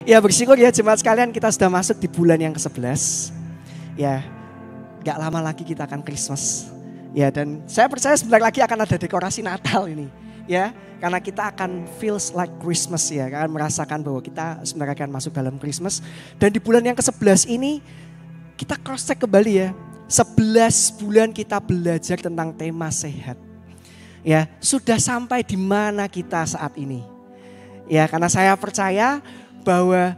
Ya bersyukur ya jemaat sekalian, kita sudah masuk di bulan yang ke-11. Ya, gak lama lagi kita akan Christmas. Ya, dan saya percaya sebentar lagi akan ada dekorasi Natal ini. Ya, karena kita akan feels like Christmas ya, akan merasakan bahwa kita sebentar akan masuk dalam Christmas. Dan di bulan yang ke-11 ini kita cross check kembali ya. 11 bulan kita belajar tentang tema sehat. Ya, sudah sampai di mana kita saat ini? Ya, karena saya percaya bahwa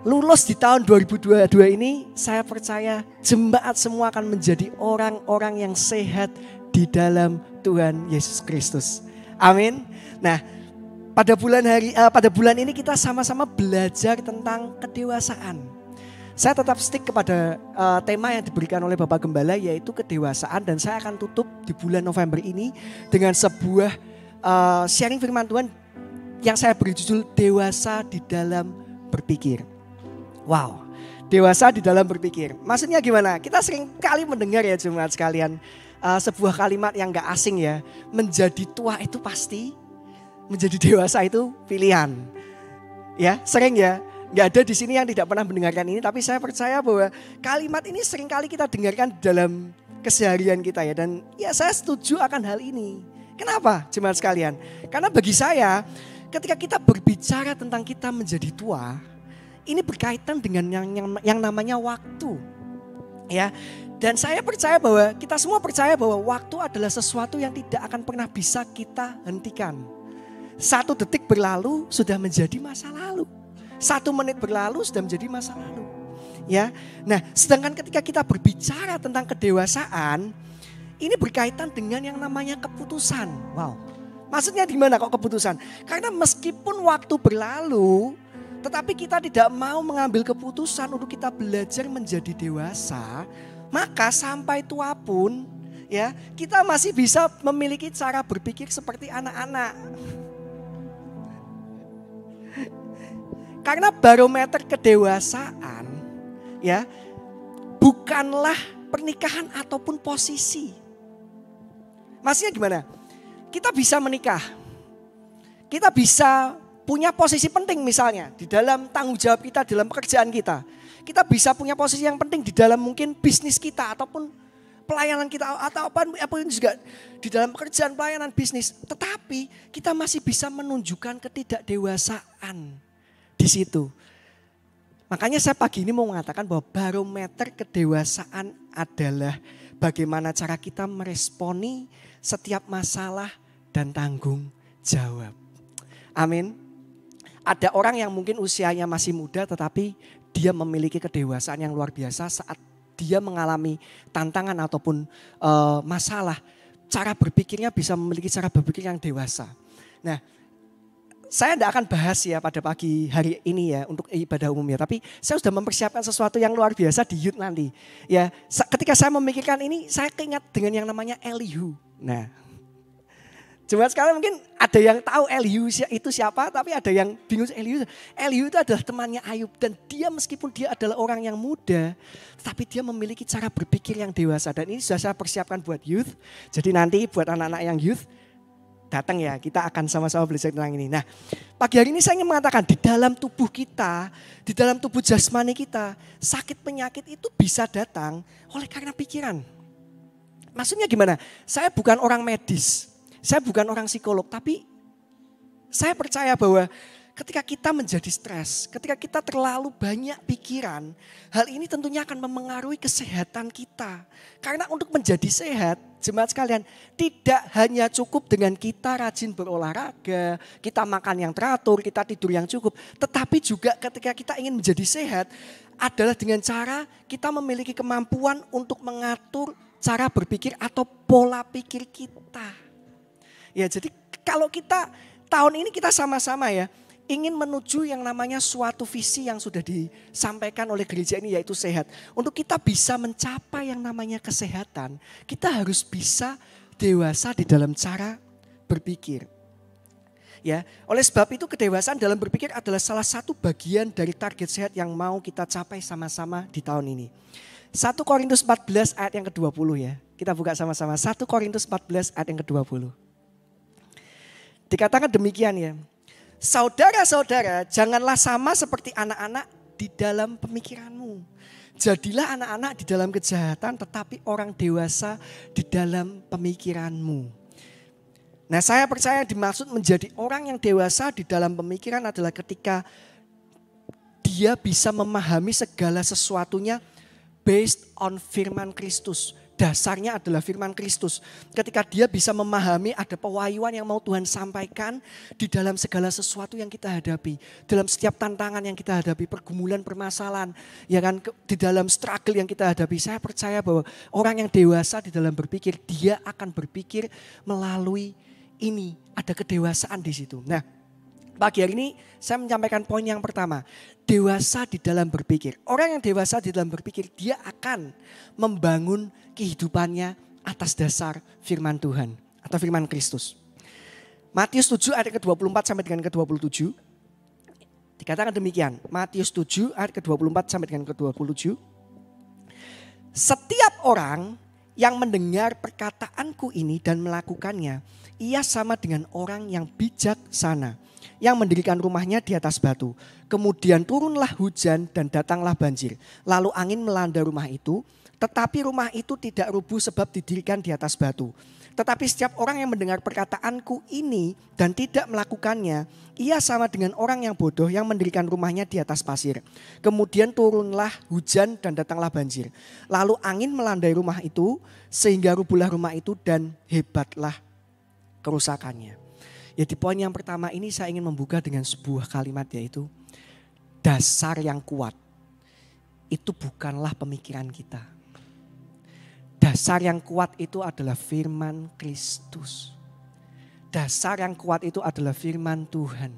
lulus di tahun 2022 ini, saya percaya jemaat semua akan menjadi orang-orang yang sehat di dalam Tuhan Yesus Kristus. Amin. Nah, pada bulan ini kita sama-sama belajar tentang kedewasaan. Saya tetap stick kepada tema yang diberikan oleh Bapak Gembala, yaitu kedewasaan, dan saya akan tutup di bulan November ini dengan sebuah sharing firman Tuhan yang saya beri judul dewasa di dalam berpikir. Wow, dewasa di dalam berpikir. Maksudnya gimana? Kita sering kali mendengar ya jemaat sekalian, sebuah kalimat yang gak asing ya. Menjadi tua itu pasti, menjadi dewasa itu pilihan. Ya, sering ya. Gak ada di sini yang tidak pernah mendengarkan ini, tapi saya percaya bahwa kalimat ini sering kali kita dengarkan dalam keseharian kita ya. Dan ya saya setuju akan hal ini. Kenapa jemaat sekalian? Karena bagi saya, ketika kita berbicara tentang kita menjadi tua, ini berkaitan dengan yang namanya waktu. Ya. Dan saya percaya bahwa kita semua percaya bahwa waktu adalah sesuatu yang tidak akan pernah bisa kita hentikan. 1 detik berlalu sudah menjadi masa lalu. 1 menit berlalu sudah menjadi masa lalu. Ya. Nah, sedangkan ketika kita berbicara tentang kedewasaan, ini berkaitan dengan yang namanya keputusan. Wow. Maksudnya di mana kok keputusan? Karena meskipun waktu berlalu, tetapi kita tidak mau mengambil keputusan untuk kita belajar menjadi dewasa, maka sampai tua pun ya, kita masih bisa memiliki cara berpikir seperti anak-anak. Karena barometer kedewasaan ya, bukanlah pernikahan ataupun posisi. Maksudnya gimana? Kita bisa menikah, kita bisa punya posisi penting misalnya di dalam tanggung jawab kita, dalam pekerjaan kita. Kita bisa punya posisi yang penting di dalam mungkin bisnis kita ataupun pelayanan kita atau apapun juga di dalam pekerjaan pelayanan bisnis. Tetapi kita masih bisa menunjukkan ketidakdewasaan di situ. Makanya saya pagi ini mau mengatakan bahwa barometer kedewasaan adalah bagaimana cara kita meresponi setiap masalah dan tanggung jawab. Amin. Ada orang yang mungkin usianya masih muda tetapi dia memiliki kedewasaan yang luar biasa saat dia mengalami tantangan ataupun masalah. Cara berpikirnya bisa memiliki cara berpikir yang dewasa. Nah, saya tidak akan bahas ya pada pagi hari ini ya untuk ibadah umum ya. Tapi saya sudah mempersiapkan sesuatu yang luar biasa di youth nanti. Ya, ketika saya memikirkan ini saya keingat dengan yang namanya Elihu. Nah, cuma sekarang mungkin ada yang tahu Elihu itu siapa, tapi ada yang bingung Elihu. Elihu itu adalah temannya Ayub dan dia meskipun dia adalah orang yang muda, tapi dia memiliki cara berpikir yang dewasa. Dan ini sudah saya persiapkan buat youth. Jadi nanti buat anak-anak yang youth, datang ya, kita akan sama-sama belajar tentang ini. Nah, pagi hari ini saya ingin mengatakan di dalam tubuh kita, di dalam tubuh jasmani kita, sakit penyakit itu bisa datang oleh karena pikiran. Maksudnya gimana? Saya bukan orang medis, saya bukan orang psikolog, tapi saya percaya bahwa ketika kita menjadi stres, ketika kita terlalu banyak pikiran, hal ini tentunya akan memengaruhi kesehatan kita. Karena untuk menjadi sehat, jemaat sekalian, tidak hanya cukup dengan kita rajin berolahraga, kita makan yang teratur, kita tidur yang cukup. Tetapi juga ketika kita ingin menjadi sehat, adalah dengan cara kita memiliki kemampuan untuk mengatur cara berpikir atau pola pikir kita. Ya, jadi kalau kita tahun ini kita sama-sama ya ingin menuju yang namanya suatu visi yang sudah disampaikan oleh gereja ini yaitu sehat. Untuk kita bisa mencapai yang namanya kesehatan, kita harus bisa dewasa di dalam cara berpikir. Ya, oleh sebab itu kedewasaan dalam berpikir adalah salah satu bagian dari target sehat yang mau kita capai sama-sama di tahun ini. 1 Korintus 14 ayat yang ke-20 ya. Kita buka sama-sama 1 Korintus 14 ayat yang ke-20. Dikatakan demikian ya. Saudara-saudara, janganlah sama seperti anak-anak di dalam pemikiranmu. Jadilah anak-anak di dalam kejahatan, tetapi orang dewasa di dalam pemikiranmu. Nah, saya percaya dimaksud menjadi orang yang dewasa di dalam pemikiran adalah ketika dia bisa memahami segala sesuatunya based on firman Kristus. Dasarnya adalah firman Kristus. Ketika dia bisa memahami ada pewahyuan yang mau Tuhan sampaikan di dalam segala sesuatu yang kita hadapi. Dalam setiap tantangan yang kita hadapi, pergumulan, permasalahan, ya kan, di dalam struggle yang kita hadapi. Saya percaya bahwa orang yang dewasa di dalam berpikir, dia akan berpikir melalui ini, ada kedewasaan di situ. Nah, pagi hari ini saya menyampaikan poin yang pertama. Dewasa di dalam berpikir. Orang yang dewasa di dalam berpikir, dia akan membangun kehidupannya atas dasar firman Tuhan atau firman Kristus. Matius 7 ayat ke-24 sampai dengan ke-27. Dikatakan demikian. Matius 7 ayat ke-24 sampai dengan ke-27. Setiap orang yang mendengar perkataanku ini dan melakukannya, ia sama dengan orang yang bijaksana yang mendirikan rumahnya di atas batu. Kemudian turunlah hujan dan datanglah banjir. Lalu angin melanda rumah itu, tetapi rumah itu tidak rubuh sebab didirikan di atas batu. Tetapi setiap orang yang mendengar perkataanku ini dan tidak melakukannya, ia sama dengan orang yang bodoh yang mendirikan rumahnya di atas pasir. Kemudian turunlah hujan dan datanglah banjir. Lalu angin melandai rumah itu sehingga rubuhlah rumah itu dan hebatlah kerusakannya. Ya, di poin yang pertama ini saya ingin membuka dengan sebuah kalimat, yaitu dasar yang kuat itu bukanlah pemikiran kita. Dasar yang kuat itu adalah firman Kristus. Dasar yang kuat itu adalah firman Tuhan.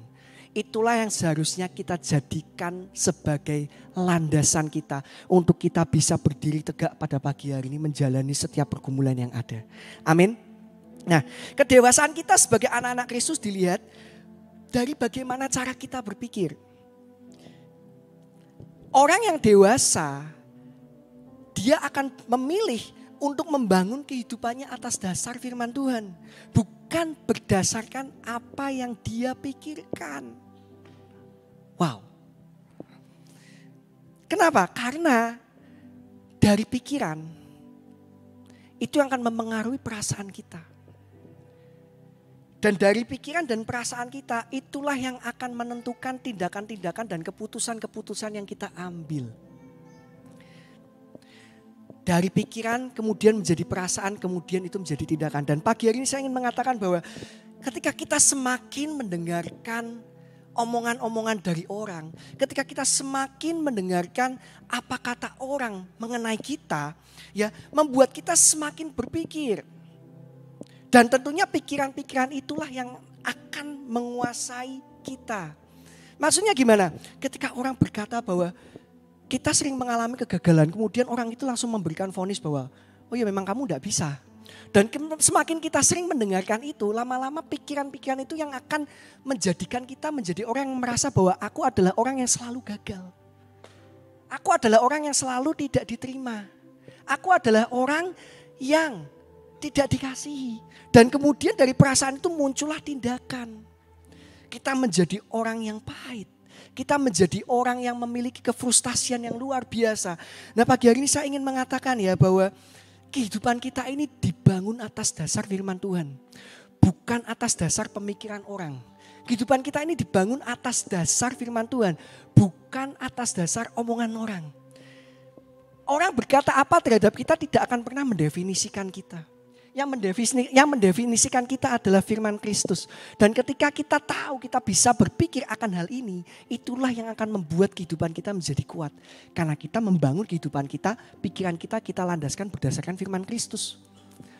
Itulah yang seharusnya kita jadikan sebagai landasan kita untuk kita bisa berdiri tegak pada pagi hari ini menjalani setiap pergumulan yang ada. Amin. Nah, kedewasaan kita sebagai anak-anak Kristus dilihat dari bagaimana cara kita berpikir. Orang yang dewasa, dia akan memilih untuk membangun kehidupannya atas dasar firman Tuhan. Bukan berdasarkan apa yang dia pikirkan. Wow. Kenapa? Karena dari pikiran itu yang akan memengaruhi perasaan kita. Dan dari pikiran dan perasaan kita, itulah yang akan menentukan tindakan-tindakan dan keputusan-keputusan yang kita ambil. Dari pikiran kemudian menjadi perasaan, kemudian itu menjadi tindakan. Dan pagi hari ini saya ingin mengatakan bahwa ketika kita semakin mendengarkan omongan-omongan dari orang, ketika kita semakin mendengarkan apa kata orang mengenai kita, ya, membuat kita semakin berpikir. Dan tentunya pikiran-pikiran itulah yang akan menguasai kita. Maksudnya gimana? Ketika orang berkata bahwa kita sering mengalami kegagalan, kemudian orang itu langsung memberikan vonis bahwa, oh ya memang kamu tidak bisa. Dan semakin kita sering mendengarkan itu, lama-lama pikiran-pikiran itu yang akan menjadikan kita menjadi orang yang merasa bahwa aku adalah orang yang selalu gagal. Aku adalah orang yang selalu tidak diterima. Aku adalah orang yang tidak dikasihi. Dan kemudian dari perasaan itu muncullah tindakan. Kita menjadi orang yang pahit. Kita menjadi orang yang memiliki kefrustasian yang luar biasa. Nah, pagi hari ini saya ingin mengatakan ya bahwa kehidupan kita ini dibangun atas dasar firman Tuhan. Bukan atas dasar pemikiran orang. Kehidupan kita ini dibangun atas dasar firman Tuhan. Bukan atas dasar omongan orang. Orang berkata apa terhadap kita tidak akan pernah mendefinisikan kita. Yang mendefinisikan kita adalah firman Kristus. Dan ketika kita tahu, kita bisa berpikir akan hal ini, itulah yang akan membuat kehidupan kita menjadi kuat. Karena kita membangun kehidupan kita, pikiran kita landaskan berdasarkan firman Kristus.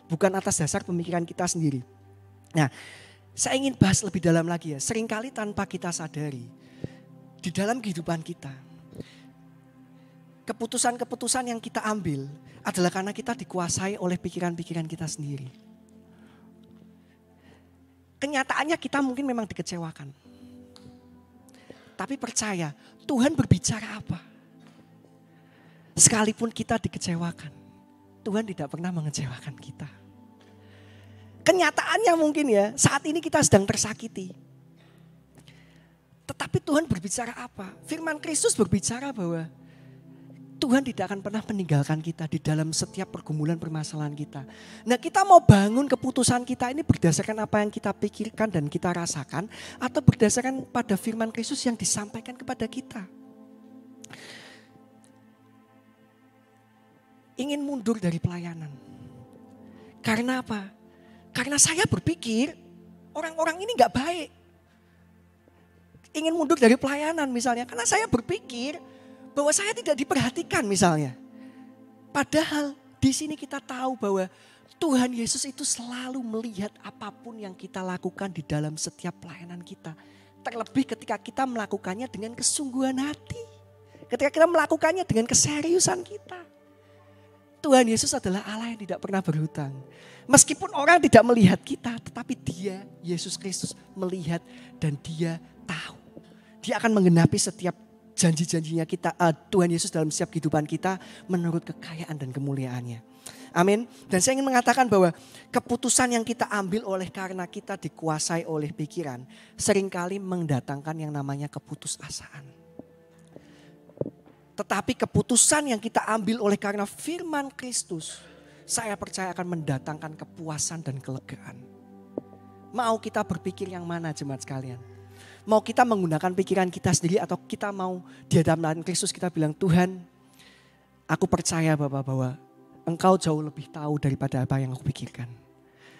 Bukan atas dasar pemikiran kita sendiri. Nah, saya ingin bahas lebih dalam lagi ya. Seringkali tanpa kita sadari, di dalam kehidupan kita, keputusan-keputusan yang kita ambil adalah karena kita dikuasai oleh pikiran-pikiran kita sendiri. Kenyataannya kita mungkin memang dikecewakan. Tapi percaya, Tuhan berbicara apa? Sekalipun kita dikecewakan, Tuhan tidak pernah mengecewakan kita. Kenyataannya mungkin ya, saat ini kita sedang tersakiti. Tetapi Tuhan berbicara apa? Firman Kristus berbicara bahwa Tuhan tidak akan pernah meninggalkan kita di dalam setiap pergumulan permasalahan kita. Nah, kita mau bangun keputusan kita ini berdasarkan apa yang kita pikirkan dan kita rasakan, atau berdasarkan pada firman Kristus yang disampaikan kepada kita. Ingin mundur dari pelayanan. Karena apa? Karena saya berpikir orang-orang ini gak baik. Ingin mundur dari pelayanan misalnya, karena saya berpikir bahwa saya tidak diperhatikan misalnya. Padahal di sini kita tahu bahwa Tuhan Yesus itu selalu melihat apapun yang kita lakukan di dalam setiap pelayanan kita. Terlebih ketika kita melakukannya dengan kesungguhan hati. Ketika kita melakukannya dengan keseriusan kita. Tuhan Yesus adalah Allah yang tidak pernah berhutang. Meskipun orang tidak melihat kita, tetapi Dia, Yesus Kristus, melihat dan Dia tahu. Dia akan menggenapi setiap janji-janjinya kita, Tuhan Yesus dalam setiap kehidupan kita menurut kekayaan dan kemuliaannya. Amin. Dan saya ingin mengatakan bahwa keputusan yang kita ambil oleh karena kita dikuasai oleh pikiran seringkali mendatangkan yang namanya keputusasaan. Tetapi keputusan yang kita ambil oleh karena firman Kristus, saya percaya akan mendatangkan kepuasan dan kelegaan. Mau kita berpikir yang mana jemaat sekalian? Mau kita menggunakan pikiran kita sendiri atau kita mau di hadapan Kristus kita bilang, Tuhan, aku percaya Bapak bahwa Engkau jauh lebih tahu daripada apa yang aku pikirkan.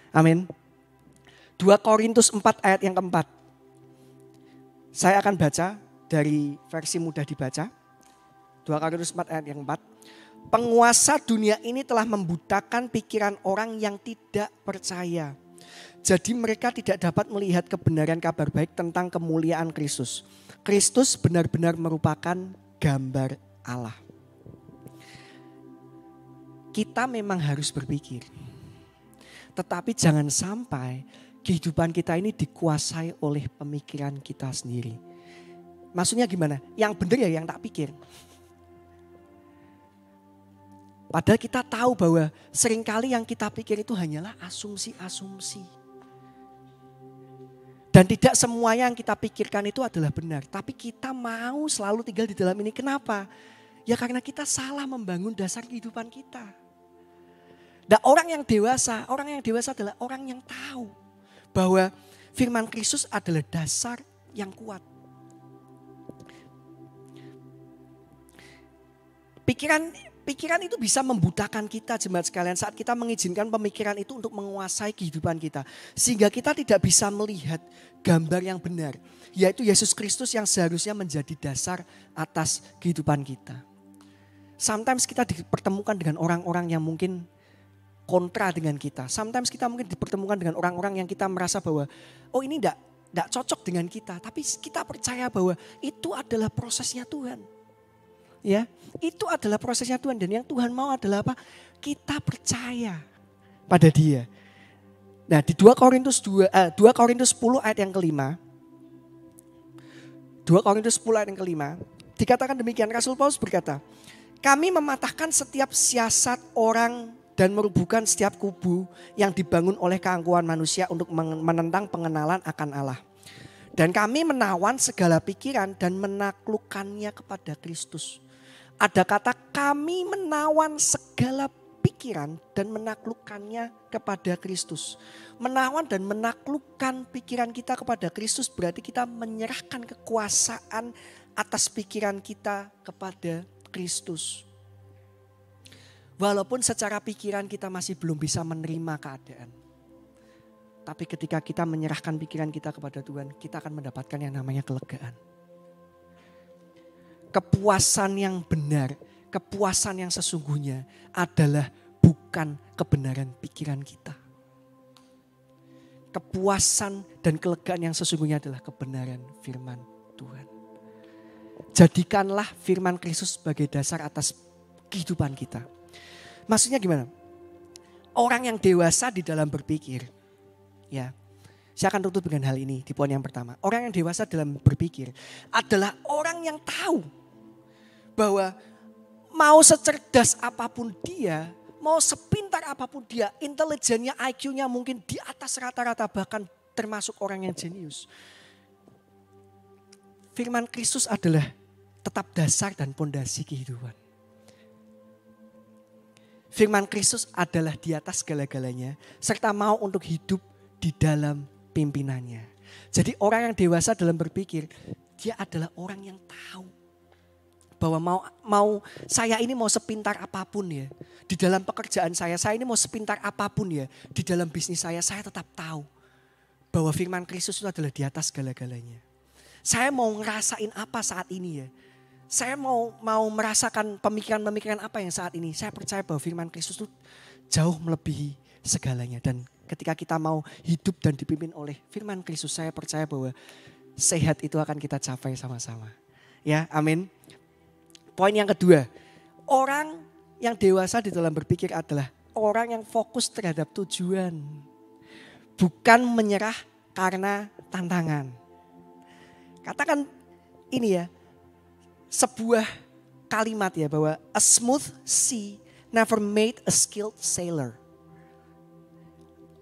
Amin. 2 Korintus 4 ayat yang keempat. Saya akan baca dari versi mudah dibaca. 2 Korintus 4 ayat yang keempat. Penguasa dunia ini telah membutakan pikiran orang yang tidak percaya. Jadi mereka tidak dapat melihat kebenaran kabar baik tentang kemuliaan Kristus. Kristus benar-benar merupakan gambar Allah. Kita memang harus berpikir. Tetapi jangan sampai kehidupan kita ini dikuasai oleh pemikiran kita sendiri. Maksudnya gimana? Yang benar ya yang tak pikir. Padahal kita tahu bahwa seringkali yang kita pikir itu hanyalah asumsi-asumsi. Dan tidak semuanya yang kita pikirkan itu adalah benar. Tapi kita mau selalu tinggal di dalam ini. Kenapa? Ya karena kita salah membangun dasar kehidupan kita. Dan orang yang dewasa adalah orang yang tahu bahwa firman Kristus adalah dasar yang kuat. Pikiran itu bisa membutakan kita jemaat sekalian saat kita mengizinkan pemikiran itu untuk menguasai kehidupan kita. Sehingga kita tidak bisa melihat gambar yang benar. Yaitu Yesus Kristus yang seharusnya menjadi dasar atas kehidupan kita. Sometimes kita dipertemukan dengan orang-orang yang mungkin kontra dengan kita. Sometimes kita mungkin dipertemukan dengan orang-orang yang kita merasa bahwa oh ini tidak cocok dengan kita. Tapi kita percaya bahwa itu adalah prosesnya Tuhan. Ya, itu adalah prosesnya Tuhan dan yang Tuhan mau adalah apa? Kita percaya pada Dia. Nah, di 2 Korintus 10 ayat yang kelima. 2 Korintus 10 ayat yang kelima dikatakan demikian, Rasul Paulus berkata, kami mematahkan setiap siasat orang dan merubuhkan setiap kubu yang dibangun oleh keangkuhan manusia untuk menentang pengenalan akan Allah. Dan kami menawan segala pikiran dan menaklukkannya kepada Kristus. Ada kata kami menawan segala pikiran dan menaklukkannya kepada Kristus. Menawan dan menaklukkan pikiran kita kepada Kristus berarti kita menyerahkan kekuasaan atas pikiran kita kepada Kristus. Walaupun secara pikiran kita masih belum bisa menerima keadaan. Tapi ketika kita menyerahkan pikiran kita kepada Tuhan, kita akan mendapatkan yang namanya kelegaan. Kepuasan yang benar, kepuasan yang sesungguhnya adalah bukan kebenaran pikiran kita. Kepuasan dan kelegaan yang sesungguhnya adalah kebenaran firman Tuhan. Jadikanlah firman Kristus sebagai dasar atas kehidupan kita. Maksudnya gimana? Orang yang dewasa di dalam berpikir, ya. Saya akan tutup dengan hal ini di poin yang pertama. Orang yang dewasa dalam berpikir adalah orang yang tahu bahwa mau secerdas apapun dia, mau sepintar apapun dia, intelijennya, IQ-nya mungkin di atas rata-rata bahkan termasuk orang yang jenius. firman Kristus adalah tetap dasar dan pondasi kehidupan. Firman Kristus adalah di atas segala-galanya, serta mau untuk hidup di dalam pimpinannya. Jadi orang yang dewasa dalam berpikir, dia adalah orang yang tahu bahwa saya ini mau sepintar apapun ya. Di dalam pekerjaan saya ini mau sepintar apapun ya. Di dalam bisnis saya tetap tahu bahwa firman Kristus itu adalah di atas segala-galanya. Saya mau ngerasain apa saat ini ya. Saya mau merasakan pemikiran-pemikiran apa yang saat ini. Saya percaya bahwa firman Kristus itu jauh melebihi segalanya. Dan ketika kita mau hidup dan dipimpin oleh firman Kristus, saya percaya bahwa sehat itu akan kita capai sama-sama. Ya, amin. Poin yang kedua, orang yang dewasa di dalam berpikir adalah orang yang fokus terhadap tujuan. Bukan menyerah karena tantangan. Katakan ini ya, sebuah kalimat ya bahwa a smooth sea never made a skilled sailor.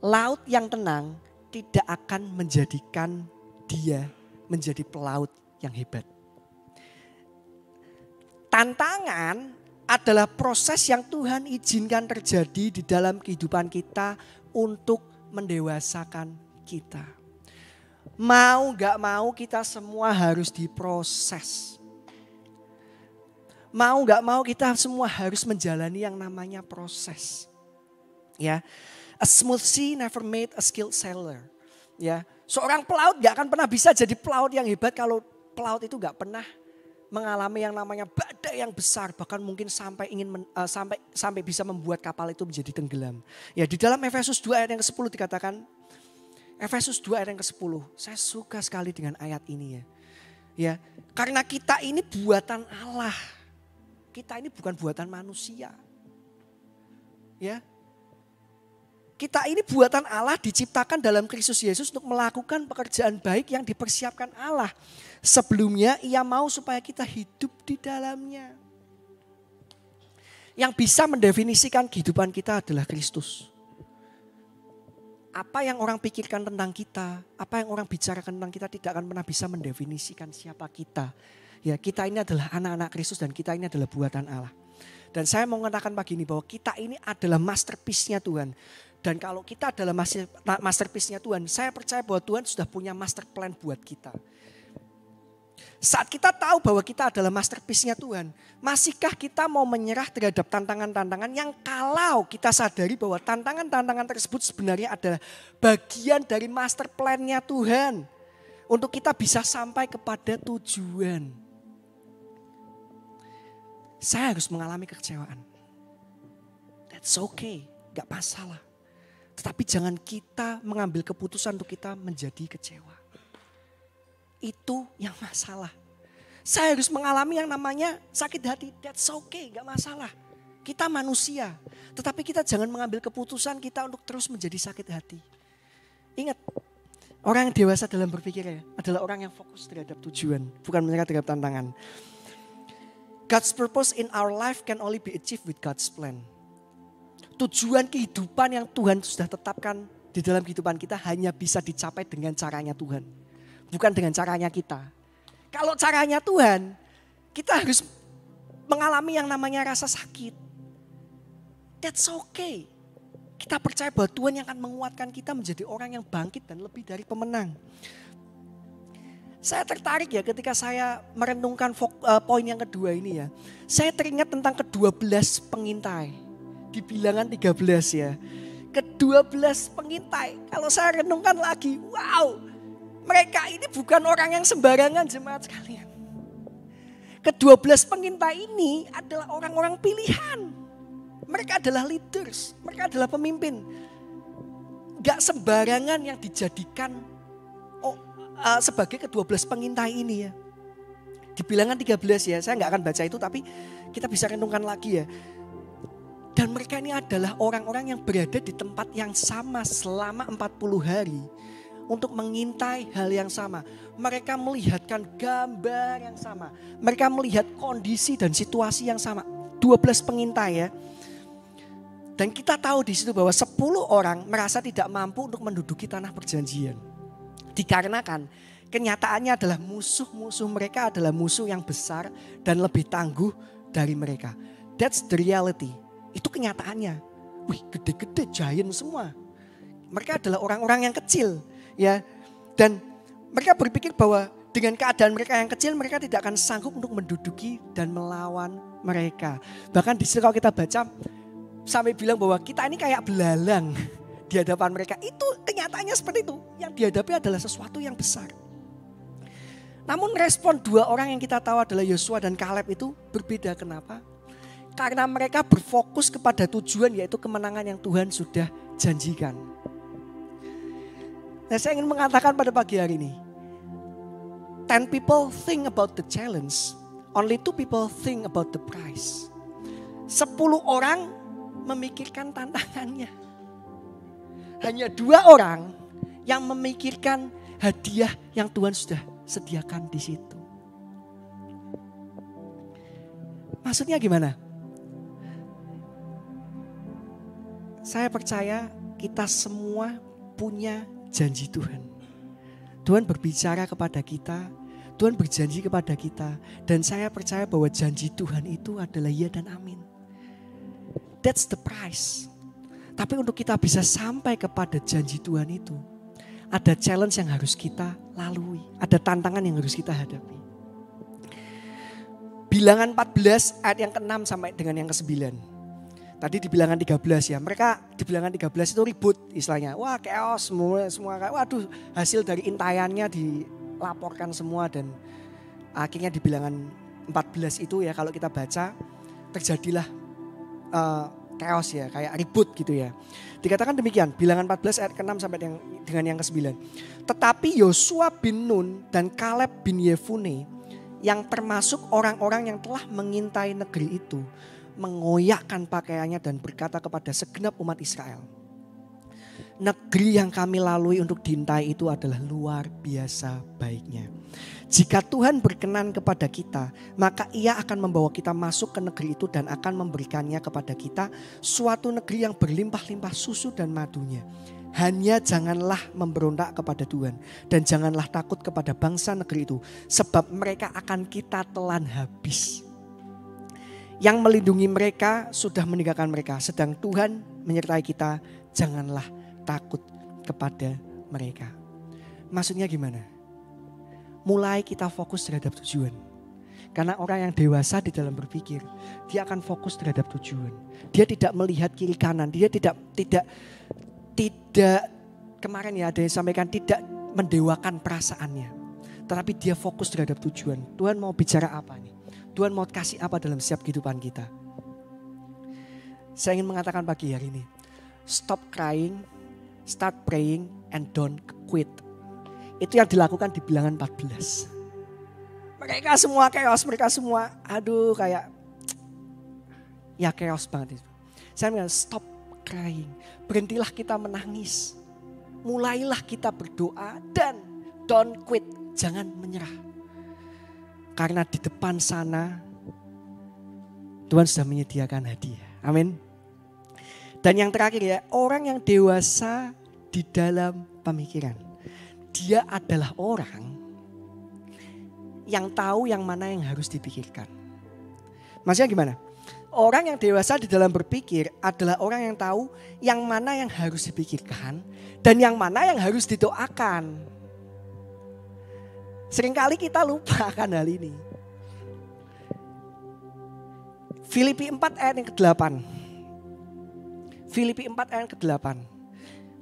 Laut yang tenang tidak akan menjadikan dia menjadi pelaut yang hebat. Tantangan adalah proses yang Tuhan izinkan terjadi di dalam kehidupan kita untuk mendewasakan kita. Mau gak mau kita semua harus diproses. Mau gak mau kita semua harus menjalani yang namanya proses. Ya, a smooth sea never made a skilled sailor. Ya, seorang pelaut gak akan pernah bisa jadi pelaut yang hebat kalau pelaut itu gak pernah mengalami yang namanya badai yang besar, bahkan mungkin sampai sampai bisa membuat kapal itu menjadi tenggelam. Ya, di dalam Efesus 2 ayat yang ke-10 dikatakan, Efesus 2 ayat yang ke-10. Saya suka sekali dengan ayat ini ya. Ya, karena kita ini buatan Allah. Kita ini bukan buatan manusia. Ya. Kita ini buatan Allah, diciptakan dalam Kristus Yesus untuk melakukan pekerjaan baik yang dipersiapkan Allah. Sebelumnya ia mau supaya kita hidup di dalamnya. Yang bisa mendefinisikan kehidupan kita adalah Kristus. Apa yang orang pikirkan tentang kita, apa yang orang bicarakan tentang kita tidak akan pernah bisa mendefinisikan siapa kita. Ya, kita ini adalah anak-anak Kristus dan kita ini adalah buatan Allah. Dan saya mau mengatakan pagi ini bahwa kita ini adalah masterpiece-nya Tuhan. Dan kalau kita adalah masterpiece-nya Tuhan, saya percaya bahwa Tuhan sudah punya master plan buat kita. Saat kita tahu bahwa kita adalah masterpiece-nya Tuhan, masihkah kita mau menyerah terhadap tantangan-tantangan yang kalau kita sadari bahwa tantangan-tantangan tersebut sebenarnya adalah bagian dari master plan-nya Tuhan. Untuk kita bisa sampai kepada tujuan. Saya harus mengalami kekecewaan. That's okay, gak masalah. Tetapi jangan kita mengambil keputusan untuk kita menjadi kecewa. Itu yang masalah. Saya harus mengalami yang namanya sakit hati. That's okay, gak masalah. Kita manusia. Tetapi kita jangan mengambil keputusan kita untuk terus menjadi sakit hati. Ingat, orang yang dewasa dalam berpikir adalah orang yang fokus terhadap tujuan. Bukan menyerah terhadap tantangan. God's purpose in our life can only be achieved with God's plan. Tujuan kehidupan yang Tuhan sudah tetapkan di dalam kehidupan kita hanya bisa dicapai dengan caranya Tuhan. Bukan dengan caranya kita. Kalau caranya Tuhan, kita harus mengalami yang namanya rasa sakit. That's okay. Kita percaya bahwa Tuhan yang akan menguatkan kita menjadi orang yang bangkit dan lebih dari pemenang. Saya tertarik ya ketika saya merenungkan poin yang kedua ini ya. Saya teringat tentang ke-12 pengintai. Di bilangan 13 ya. Ke-12 pengintai. Kalau saya renungkan lagi, wow. Mereka ini bukan orang yang sembarangan jemaat sekalian. Ke-12 pengintai ini adalah orang-orang pilihan. Mereka adalah leaders. Mereka adalah pemimpin. Gak sembarangan yang dijadikan sebagai ke-12 pengintai ini ya. Di bilangan 13 ya, saya gak akan baca itu tapi kita bisa renungkan lagi ya. Dan mereka ini adalah orang-orang yang berada di tempat yang sama selama 40 hari. Untuk mengintai hal yang sama. Mereka melihatkan gambar yang sama. Mereka melihat kondisi dan situasi yang sama. 12 pengintai ya. Dan kita tahu di situ bahwa 10 orang merasa tidak mampu untuk menduduki tanah perjanjian. Dikarenakan kenyataannya adalah musuh-musuh mereka adalah musuh yang besar dan lebih tangguh dari mereka. That's the reality. Itu kenyataannya. Wih, gede-gede, giant semua. Mereka adalah orang-orang yang kecil, ya. Dan mereka berpikir bahwa dengan keadaan mereka yang kecil, mereka tidak akan sanggup untuk menduduki dan melawan mereka. Bahkan di sini kalau kita baca, sampai bilang bahwa kita ini kayak belalang di hadapan mereka. Itu kenyataannya seperti itu. Yang dihadapi adalah sesuatu yang besar. Namun respon dua orang yang kita tahu adalah Yosua dan Kaleb itu berbeda. Kenapa? Karena mereka berfokus kepada tujuan, yaitu kemenangan yang Tuhan sudah janjikan. Nah, saya ingin mengatakan pada pagi hari ini, 10 people think about the challenge, only 2 people think about the prize. 10 orang memikirkan tantangannya. Hanya 2 orang yang memikirkan hadiah yang Tuhan sudah sediakan di situ. Maksudnya gimana? Saya percaya kita semua punya janji Tuhan. Tuhan berbicara kepada kita, Tuhan berjanji kepada kita. Dan saya percaya bahwa janji Tuhan itu adalah ya dan amin. That's the price. Tapi untuk kita bisa sampai kepada janji Tuhan itu, ada challenge yang harus kita lalui. Ada tantangan yang harus kita hadapi. Bilangan 14 ayat yang ke-6 sampai dengan yang ke-9. Tadi di bilangan 13 ya, mereka di bilangan 13 itu ribut istilahnya. Wah, chaos semua. Waduh, hasil dari intayannya dilaporkan semua dan akhirnya di bilangan 14 itu ya kalau kita baca terjadilah chaos ya, kayak ribut gitu ya. Dikatakan demikian, bilangan 14 ayat ke-6 sampai dengan yang ke-9. Tetapi Yosua bin Nun dan Kaleb bin Yefune yang termasuk orang-orang yang telah mengintai negeri itu mengoyakkan pakaiannya dan berkata kepada segenap umat Israel, negeri yang kami lalui untuk diintai itu adalah luar biasa baiknya. Jika Tuhan berkenan kepada kita, maka Ia akan membawa kita masuk ke negeri itu dan akan memberikannya kepada kita, suatu negeri yang berlimpah-limpah susu dan madunya. Hanya janganlah memberontak kepada Tuhan dan janganlah takut kepada bangsa negeri itu, sebab mereka akan kita telan habis. Yang melindungi mereka sudah meninggalkan mereka, sedang Tuhan menyertai kita, janganlah takut kepada mereka. Maksudnya gimana? Mulai kita fokus terhadap tujuan. Karena orang yang dewasa di dalam berpikir, dia akan fokus terhadap tujuan. Dia tidak melihat kiri kanan, dia tidak kemarin ya ada yang sampaikan tidak mendewakan perasaannya. Tetapi dia fokus terhadap tujuan. Tuhan mau bicara apa nih? Tuhan mau kasih apa dalam setiap kehidupan kita? Saya ingin mengatakan pagi hari ini, stop crying, start praying, and don't quit. Itu yang dilakukan di bilangan 14. Mereka semua chaos, mereka semua aduh kayak ya chaos banget itu. Saya bilang stop crying, berhentilah kita menangis. Mulailah kita berdoa dan don't quit, jangan menyerah. Karena di depan sana Tuhan sudah menyediakan hadiah. Amin. Dan yang terakhir ya, orang yang dewasa di dalam pemikiran. Dia adalah orang yang tahu yang mana yang harus dipikirkan. Maksudnya gimana? Orang yang dewasa di dalam berpikir adalah orang yang tahu yang mana yang harus dipikirkan dan yang mana yang harus didoakan. Seringkali kita lupa akan hal ini. Filipi 4 ayat yang ke-8. Filipi 4 ayat ke-8.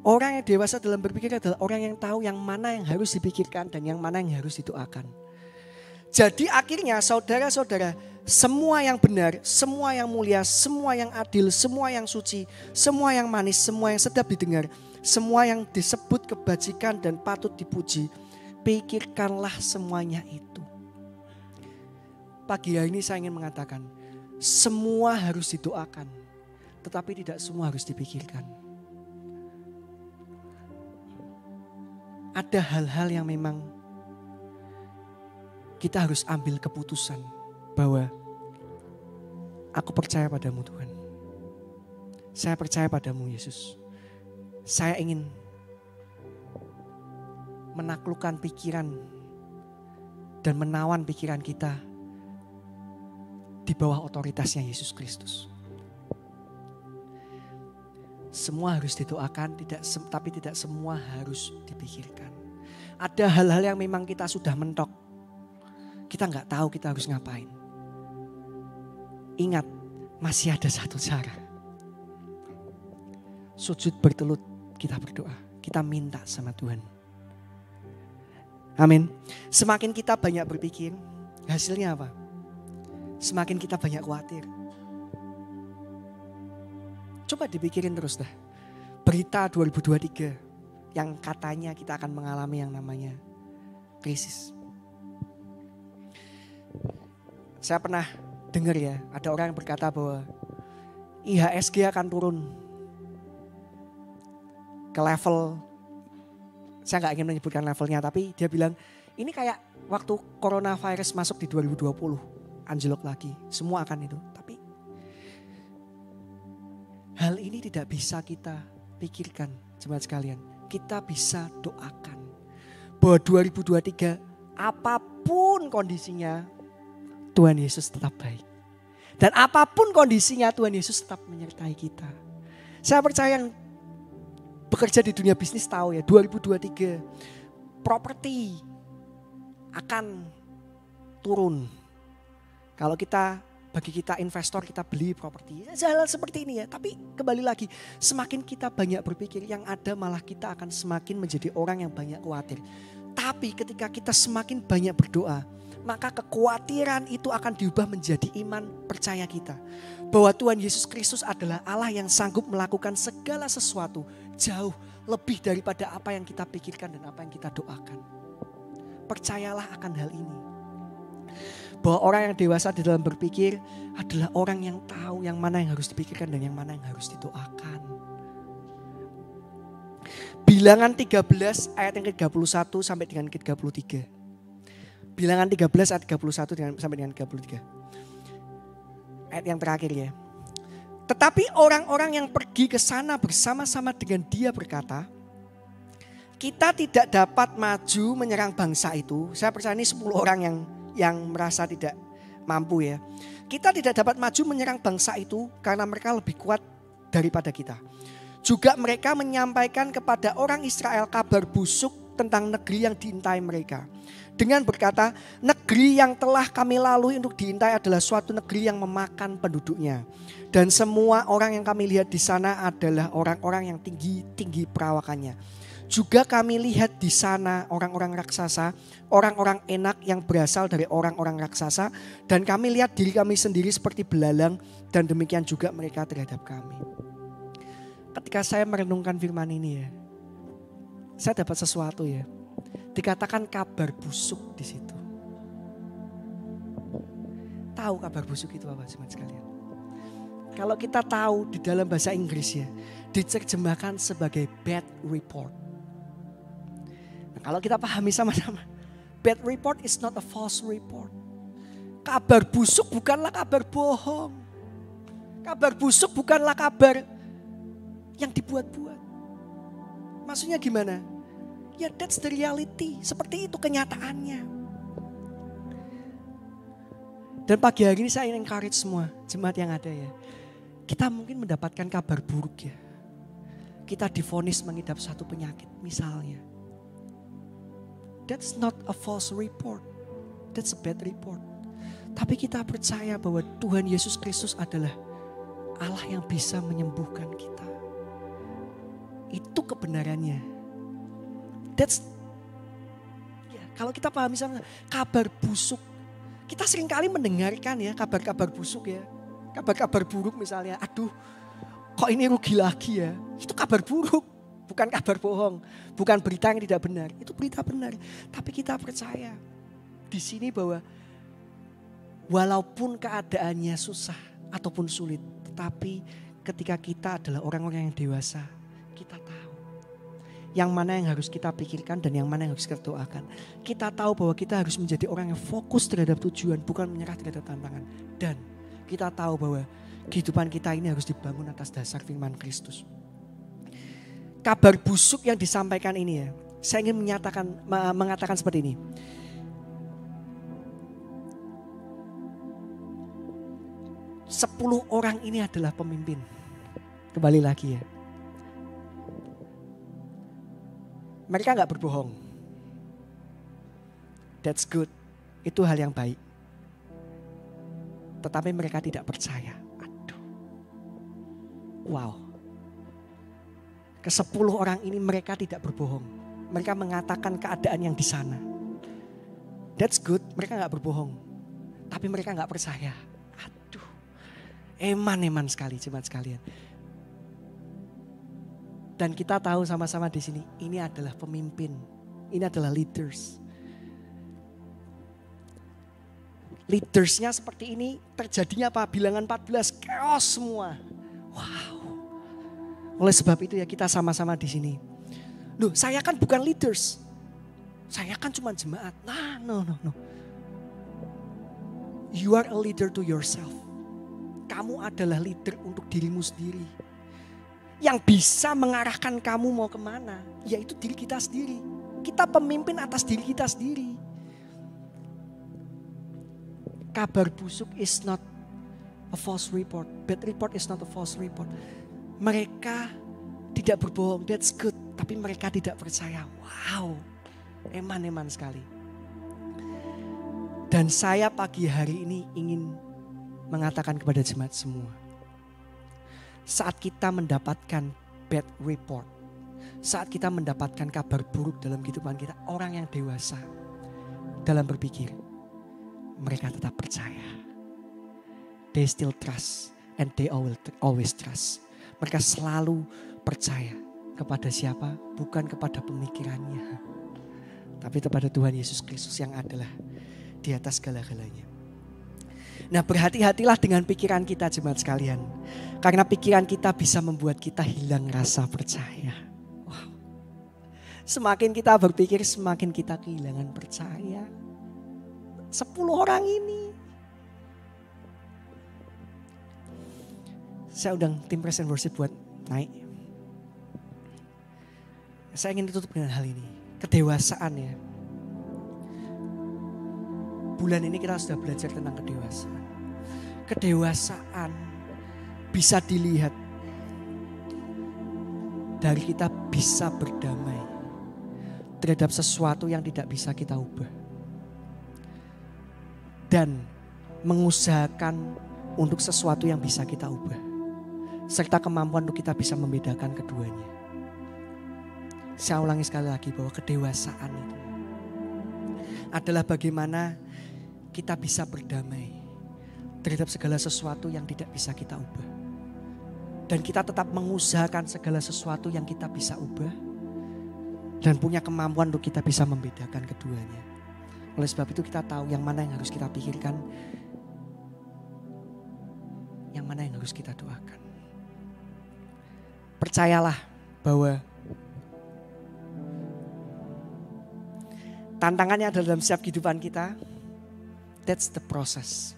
Orang yang dewasa dalam berpikir adalah orang yang tahu yang mana yang harus dipikirkan dan yang mana yang harus didoakan. Jadi akhirnya saudara-saudara, semua yang benar, semua yang mulia, semua yang adil, semua yang suci, semua yang manis, semua yang sedap didengar, semua yang disebut kebajikan dan patut dipuji, pikirkanlah semuanya itu. Pagi hari ini saya ingin mengatakan, semua harus didoakan, tetapi tidak semua harus dipikirkan. Ada hal-hal yang memang kita harus ambil keputusan bahwa aku percaya padamu Tuhan. Saya percaya padamu Yesus. Saya ingin menaklukkan pikiran dan menawan pikiran kita di bawah otoritasnya Yesus Kristus. Semua harus didoakan, tapi tidak semua harus dipikirkan. Ada hal-hal yang memang kita sudah mentok. Kita nggak tahu kita harus ngapain. Ingat, masih ada satu cara. Sujud bertelut, kita berdoa. Kita minta sama Tuhan. Amin. Semakin kita banyak berpikir, hasilnya apa? Semakin kita banyak khawatir. Coba dipikirin terus dah. Berita 2023 yang katanya kita akan mengalami yang namanya krisis. Saya pernah dengar ya, ada orang yang berkata bahwa IHSG akan turun ke level, saya gak ingin menyebutkan levelnya, tapi dia bilang ini kayak waktu coronavirus masuk di 2020. Anjlok lagi, semua akan itu. Tapi hal ini tidak bisa kita pikirkan, jemaat sekalian. Kita bisa doakan bahwa 2023 apapun kondisinya, Tuhan Yesus tetap baik. Dan apapun kondisinya, Tuhan Yesus tetap menyertai kita. Saya percaya yang bekerja di dunia bisnis tahu ya, 2023 properti akan turun. Kalau bagi kita investor, kita beli properti. Hal seperti ini ya. Tapi kembali lagi, semakin kita banyak berpikir, yang ada malah kita akan semakin menjadi orang yang banyak khawatir. Tapi ketika kita semakin banyak berdoa, maka kekhawatiran itu akan diubah menjadi iman percaya kita. Bahwa Tuhan Yesus Kristus adalah Allah yang sanggup melakukan segala sesuatu jauh lebih daripada apa yang kita pikirkan dan apa yang kita doakan. Percayalah akan hal ini. Bahwa orang yang dewasa di dalam berpikir adalah orang yang tahu yang mana yang harus dipikirkan dan yang mana yang harus didoakan. Bilangan 13 ayat yang ke-31 sampai dengan ke-33. Bilangan 13 ayat 31 sampai dengan 33. Ayat yang terakhir ya. Tetapi orang-orang yang pergi ke sana bersama-sama dengan dia berkata, kita tidak dapat maju menyerang bangsa itu. Saya percaya ini 10 orang yang merasa tidak mampu ya. Kita tidak dapat maju menyerang bangsa itu karena mereka lebih kuat daripada kita. Juga mereka menyampaikan kepada orang Israel kabar busuk tentang negeri yang diintai mereka. Dengan berkata, negeri yang telah kami lalui untuk diintai adalah suatu negeri yang memakan penduduknya. Dan semua orang yang kami lihat di sana adalah orang-orang yang tinggi perawakannya. Juga kami lihat di sana orang-orang raksasa, orang-orang enak yang berasal dari orang-orang raksasa. Dan kami lihat diri kami sendiri seperti belalang dan demikian juga mereka terhadap kami. Ketika saya merenungkan firman ini ya, saya dapat sesuatu ya. Dikatakan kabar busuk di situ. Tahu kabar busuk itu apa teman sekalian? Kalau kita tahu di dalam bahasa Inggris ya, diterjemahkan sebagai bad report. Kalau kita pahami sama-sama, bad report is not a false report. Kabar busuk bukanlah kabar bohong. Kabar busuk bukanlah kabar yang dibuat-buat. Maksudnya gimana? Ya that's the reality. Seperti itu kenyataannya. Dan pagi hari ini saya ingin encourage semua jemaat yang ada ya. Kita mungkin mendapatkan kabar buruk ya. Kita divonis mengidap satu penyakit misalnya. That's not a false report. That's a bad report. Tapi kita percaya bahwa Tuhan Yesus Kristus adalah Allah yang bisa menyembuhkan kita. Itu kebenarannya. Kalau kita pahami sama kabar busuk. Kita seringkali mendengarkan ya kabar-kabar busuk ya. Kabar-kabar buruk misalnya. Aduh kok ini rugi lagi ya. Itu kabar buruk. Bukan kabar bohong, bukan berita yang tidak benar. Itu berita benar. Tapi kita percaya di sini bahwa walaupun keadaannya susah ataupun sulit, tetapi ketika kita adalah orang-orang yang dewasa, kita tahu yang mana yang harus kita pikirkan dan yang mana yang harus kita doakan. Kita tahu bahwa kita harus menjadi orang yang fokus terhadap tujuan, bukan menyerah terhadap tantangan. Dan kita tahu bahwa kehidupan kita ini harus dibangun atas dasar firman Kristus. Kabar busuk yang disampaikan ini ya, saya ingin mengatakan seperti ini. 10 orang ini adalah pemimpin. Kembali lagi ya. Mereka gak berbohong. That's good. Itu hal yang baik. Tetapi mereka tidak percaya. Aduh. Wow. Ke-10 orang ini mereka tidak berbohong. Mereka mengatakan keadaan yang di sana. That's good. Mereka gak berbohong. Tapi mereka gak percaya. Aduh. Eman sekali jemaat sekalian. Dan kita tahu sama-sama di sini, ini adalah pemimpin. Ini adalah leaders. Leadersnya seperti ini, terjadinya apa? Bilangan 14, chaos semua. Wow. Oleh sebab itu ya kita sama-sama di sini. Loh, saya kan bukan leaders. Saya kan cuma jemaat. Nah, no. You are a leader to yourself. Kamu adalah leader untuk dirimu sendiri. Yang bisa mengarahkan kamu mau kemana, yaitu diri kita sendiri. Kita pemimpin atas diri kita sendiri. Kabar busuk is not a false report. Bad report is not a false report. Mereka tidak berbohong, that's good. Tapi mereka tidak percaya. Wow, eman sekali. Dan saya pagi hari ini ingin mengatakan kepada jemaat semua. Saat kita mendapatkan bad report, saat kita mendapatkan kabar buruk dalam kehidupan kita, orang yang dewasa dalam berpikir, mereka tetap percaya. They still trust and they always trust. Mereka selalu percaya kepada siapa? Bukan kepada pemikirannya, tapi kepada Tuhan Yesus Kristus yang adalah di atas segala-galanya. Nah, berhati-hatilah dengan pikiran kita jemaat sekalian. Karena pikiran kita bisa membuat kita hilang rasa percaya. Wow. Semakin kita berpikir, semakin kita kehilangan percaya. 10 orang ini. Saya undang tim Present Worship buat naik. Saya ingin tutup dengan hal ini. Kedewasaan ya. Bulan ini kita sudah belajar tentang kedewasaan. Kedewasaan bisa dilihat dari kita bisa berdamai terhadap sesuatu yang tidak bisa kita ubah. Dan mengusahakan untuk sesuatu yang bisa kita ubah. Serta kemampuan untuk kita bisa membedakan keduanya. Saya ulangi sekali lagi bahwa kedewasaan itu adalah bagaimana kita bisa berdamai terhadap segala sesuatu yang tidak bisa kita ubah. Dan kita tetap mengusahakan segala sesuatu yang kita bisa ubah. Dan punya kemampuan untuk kita bisa membedakan keduanya. Oleh sebab itu kita tahu yang mana yang harus kita pikirkan. Yang mana yang harus kita doakan. Percayalah bahwa tantangannya adalah dalam setiap kehidupan kita. That's the process.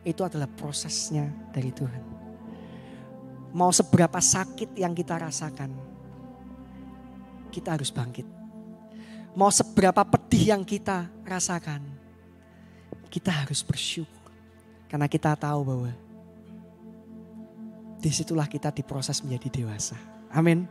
Itu adalah prosesnya dari Tuhan. Mau seberapa sakit yang kita rasakan, kita harus bangkit. Mau seberapa pedih yang kita rasakan, kita harus bersyukur. Karena kita tahu bahwa disitulah kita diproses menjadi dewasa. Amin.